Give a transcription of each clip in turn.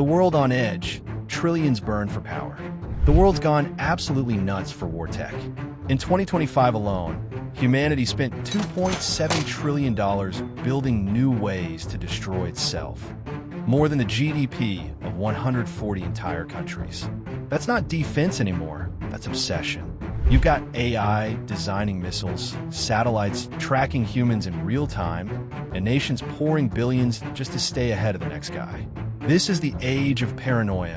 The world on edge, trillions burned for power. The world's gone absolutely nuts for war tech. In 2025 alone, humanity spent $2.7 trillion building new ways to destroy itself. More than the GDP of 140 entire countries. That's not defense anymore, that's obsession. You've got AI designing missiles, satellites tracking humans in real time, and nations pouring billions just to stay ahead of the next guy. This is the age of paranoia,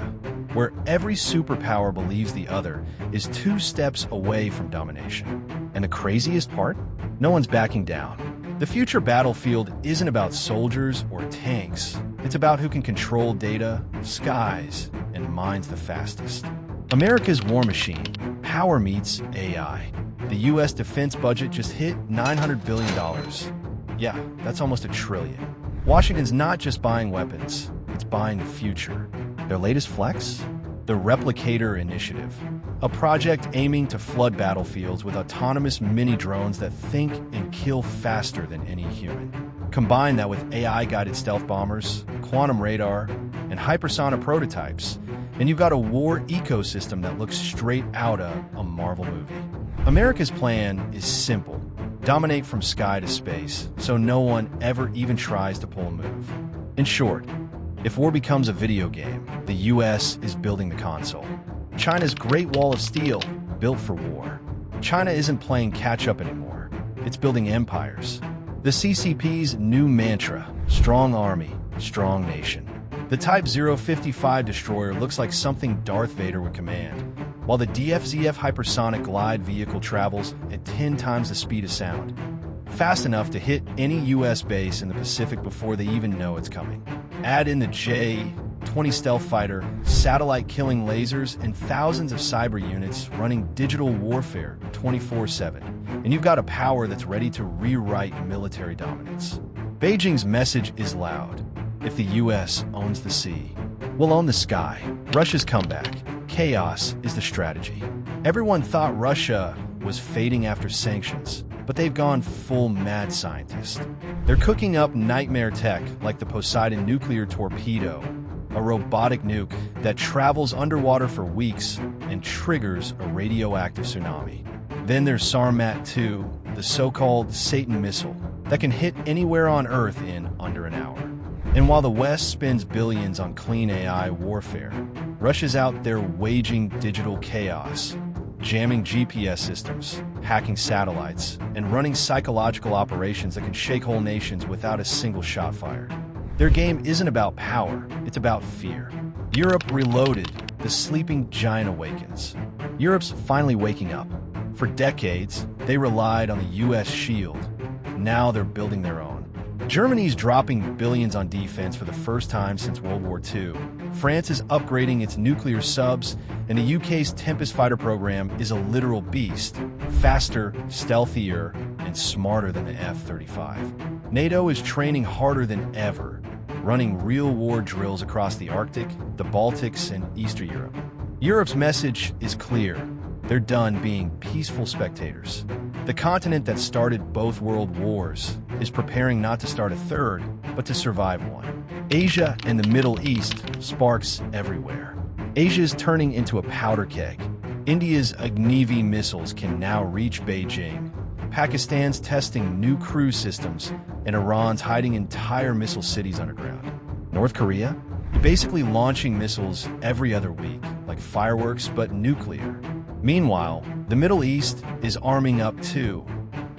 where every superpower believes the other is 2 steps away from domination. And the craziest part? No one's backing down. The future battlefield isn't about soldiers or tanks. It's about who can control data, skies, and minds the fastest. America's war machine, power meets AI. The U.S. defense budget just hit $900 billion. Yeah, that's almost $1 trillion. Washington's not just buying weapons, it's buying the future. Their latest flex? The Replicator Initiative, a project aiming to flood battlefields with autonomous mini-drones that think and kill faster than any human. Combine that with AI-guided stealth bombers, quantum radar, and hypersonic prototypes, and you've got a war ecosystem that looks straight out of a Marvel movie. America's plan is simple. Dominate from sky to space, so no one ever even tries to pull a move. In short, if war becomes a video game, the U.S. is building the console. China's Great Wall of Steel, built for war. China isn't playing catch-up anymore. It's building empires. The CCP's new mantra, strong army, strong nation. The Type 055 destroyer looks like something Darth Vader would command, while the DFZF hypersonic glide vehicle travels at 10 times the speed of sound, fast enough to hit any U.S. base in the Pacific before they even know it's coming. Add in the J-20 stealth fighter, satellite-killing lasers, and thousands of cyber units running digital warfare 24/7, and you've got a power that's ready to rewrite military dominance. Beijing's message is loud. If the U.S. owns the sea, we'll own the sky. Russia's comeback. Chaos is the strategy. Everyone thought Russia was fading after sanctions, but they've gone full mad scientist. They're cooking up nightmare tech like the Poseidon nuclear torpedo, a robotic nuke that travels underwater for weeks and triggers a radioactive tsunami. Then there's Sarmat 2, the so-called Satan missile that can hit anywhere on Earth in under an hour. And while the West spends billions on clean AI warfare, Russia's out there waging digital chaos, jamming GPS systems, hacking satellites, and running psychological operations that can shake whole nations without a single shot fired. Their game isn't about power, it's about fear. Europe reloaded, the sleeping giant awakens. Europe's finally waking up. For decades, they relied on the US shield. Now they're building their own. Germany's dropping billions on defense for the first time since World War II. France is upgrading its nuclear subs, and the UK's Tempest fighter program is a literal beast, faster, stealthier, and smarter than the F-35. NATO is training harder than ever, running real war drills across the Arctic, the Baltics, and Eastern Europe. Europe's message is clear. They're done being peaceful spectators. The continent that started both world wars is preparing not to start a third, but to survive one. Asia and the Middle East, sparks everywhere. Asia is turning into a powder keg. India's Agni missiles can now reach Beijing. Pakistan's testing new cruise systems, and Iran's hiding entire missile cities underground. North Korea? Basically launching missiles every other week, like fireworks but nuclear. Meanwhile, the Middle East is arming up too.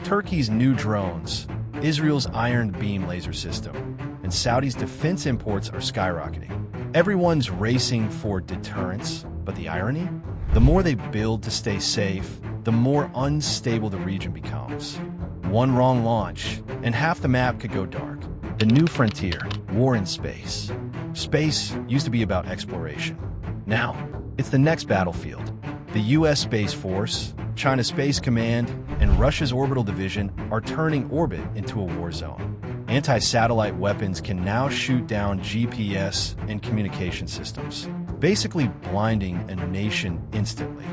Turkey's new drones, Israel's Iron Beam laser system, and Saudi's defense imports are skyrocketing. Everyone's racing for deterrence, but the irony? The more they build to stay safe, the more unstable the region becomes. One wrong launch, and half the map could go dark. The new frontier, war in space. Space used to be about exploration. Now, it's the next battlefield. The U.S. Space Force, China's Space Command, and Russia's Orbital Division are turning orbit into a war zone. Anti-satellite weapons can now shoot down GPS and communication systems, basically blinding a nation instantly.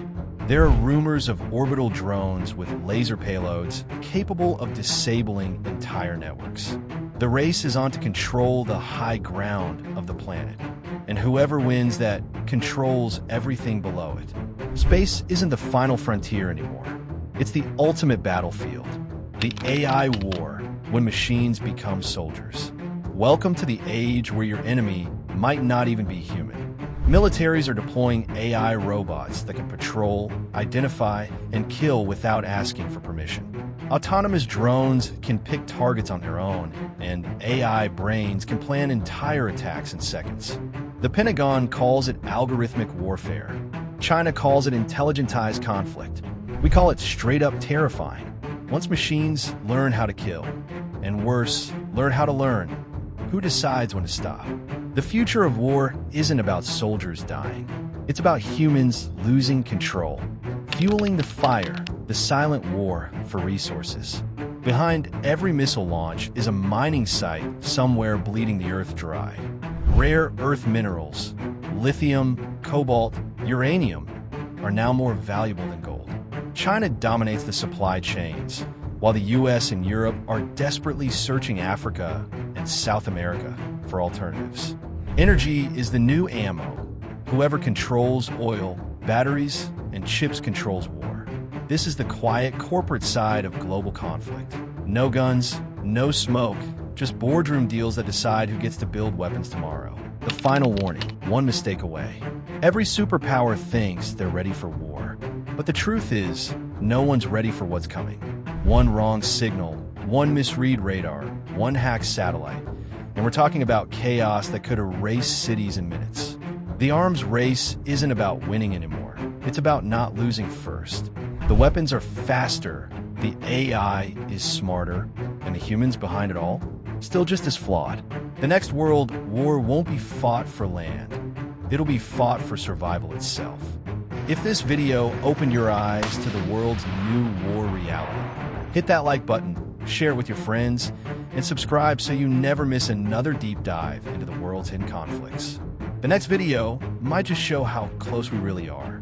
There are rumors of orbital drones with laser payloads capable of disabling entire networks. The race is on to control the high ground of the planet. and whoever wins that controls everything below it. Space isn't the final frontier anymore. It's the ultimate battlefield, the AI war, when machines become soldiers. Welcome to the age where your enemy might not even be human. Militaries are deploying AI robots that can patrol, identify, and kill without asking for permission. Autonomous drones can pick targets on their own, and AI brains can plan entire attacks in seconds. The Pentagon calls it algorithmic warfare. China calls it intelligentized conflict. We call it straight-up terrifying. Once machines learn how to kill, and worse, learn how to learn, who decides when to stop? The future of war isn't about soldiers dying. It's about humans losing control, fueling the fire, the silent war for resources. Behind every missile launch is a mining site somewhere bleeding the earth dry. Rare earth minerals, lithium, cobalt, uranium, are now more valuable than gold. China dominates the supply chains, while the US and Europe are desperately searching Africa and South America for alternatives. Energy is the new ammo. Whoever controls oil, batteries, and chips controls war. This is the quiet corporate side of global conflict. No guns, no smoke, just boardroom deals that decide who gets to build weapons tomorrow. The final warning, one mistake away. Every superpower thinks they're ready for war. But the truth is, no one's ready for what's coming. One wrong signal, one misread radar, one hacked satellite, and we're talking about chaos that could erase cities in minutes. The arms race isn't about winning anymore. It's about not losing first. The weapons are faster, the AI is smarter, and the humans behind it all, still just as flawed. The next world war won't be fought for land. It'll be fought for survival itself. If this video opened your eyes to the world's new war reality, hit that like button, share it with your friends, and subscribe so you never miss another deep dive into the world's hidden conflicts. The next video might just show how close we really are.